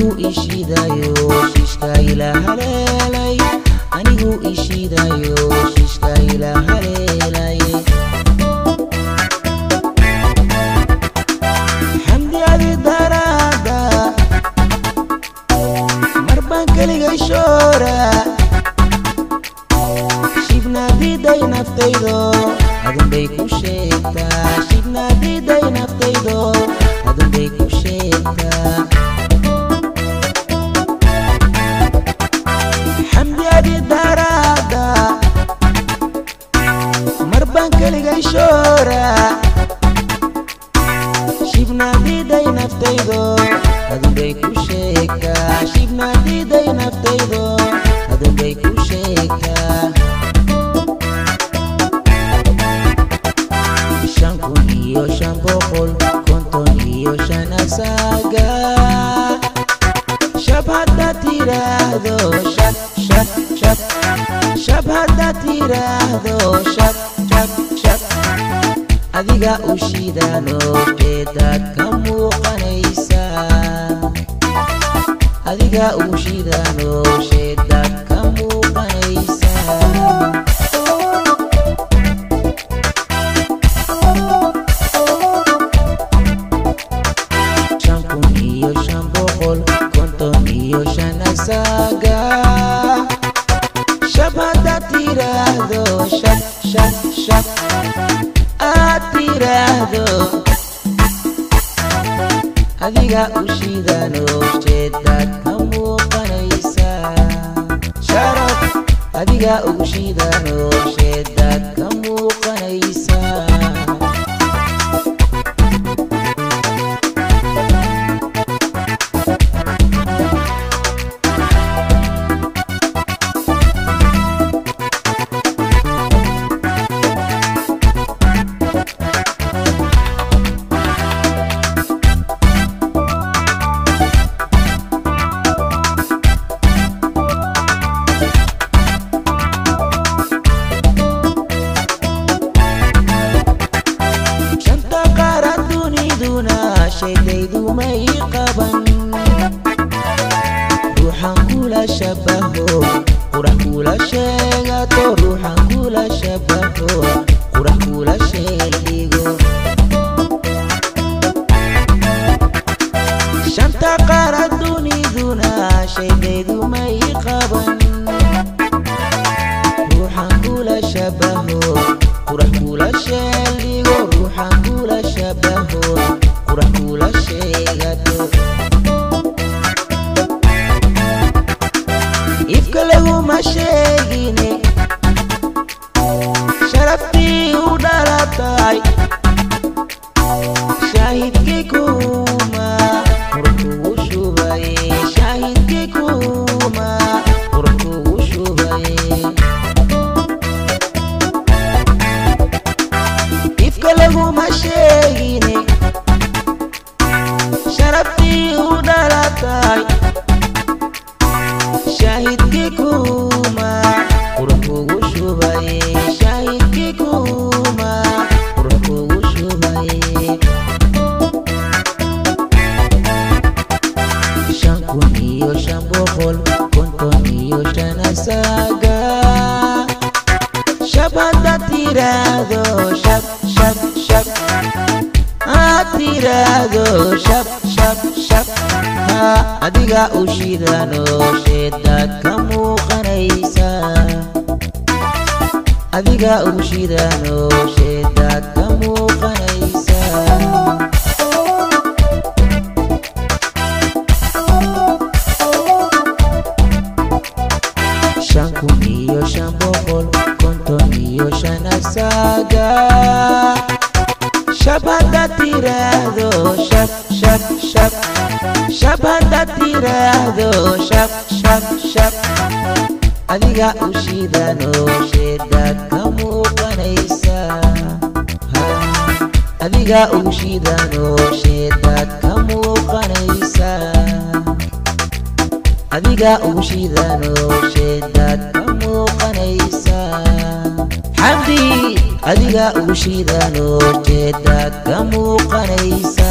anigu ishiidayo shishka ila haleelay anigu ishiidayo shishka ila haleelay hamdi abi darada marban kaliga shoora shibna diday naftaydo adun bay ku sheegtaa shibna diday naftaydo adun bay ku sheegtaa hamdi abi darada marban kaliga shoora shibna diday naftaydo adun bay ku sheegtaa shibna diday naftaydo adun bay ku sheegtaa iyo shambokol konton iyo shan asaga shabhada tirahdo shab shab shab shabhada tirahdo shab shab shab adiga ushidano jeedad ka muuqanaysa adiga ushidano jeedad ka muuqanaysa saga shabhada tirahdo shab shab shab atirahdo adiga ushidano jeedad ka muuqanaysa sharaf adiga ushidano jeedad ka muuqanaysa shaydaydu may qaban ruuxan kula shabaho qurax kula sheegato ruuxan kula shabaho qurax kula sheeligo shanta qara duniduna shaydaydu may qaban ruuxan kula shabaho qurax kula sheeligo ruuxan kula shabaho qurax kula sheegato ifka laguma sheegine sharaftii u dhalatay shaahidkii kuma qurkugu shubaye shaahidkii kuma qurkugu shubaye ifka laguma sheegine sharaftii u dhalatay shaahidkii kuma qurkugu shubaye shaahidkii kuma qurkugu shubaye shan kun iyo shan boqol konton iyo shan asaga shabhada tirahdo shab shab shab atirahdo shab shab shab adiga ushidano jeedad ka muuqanaysa adiga ushidano jeedad ka muuqanaysa shan kun iyo shan boqol konton iyo shan asaga shabhada tirahdo shab shab shab shabhada tirahdo shab shab shab adiga ushidano jeedad ka muuqanaysa adiga ushidano jeedad ka muuqanaysa adiga ushidano jeedad ka muuqanaysa hamdi adiga ushidano jeedad ka muuqanaysa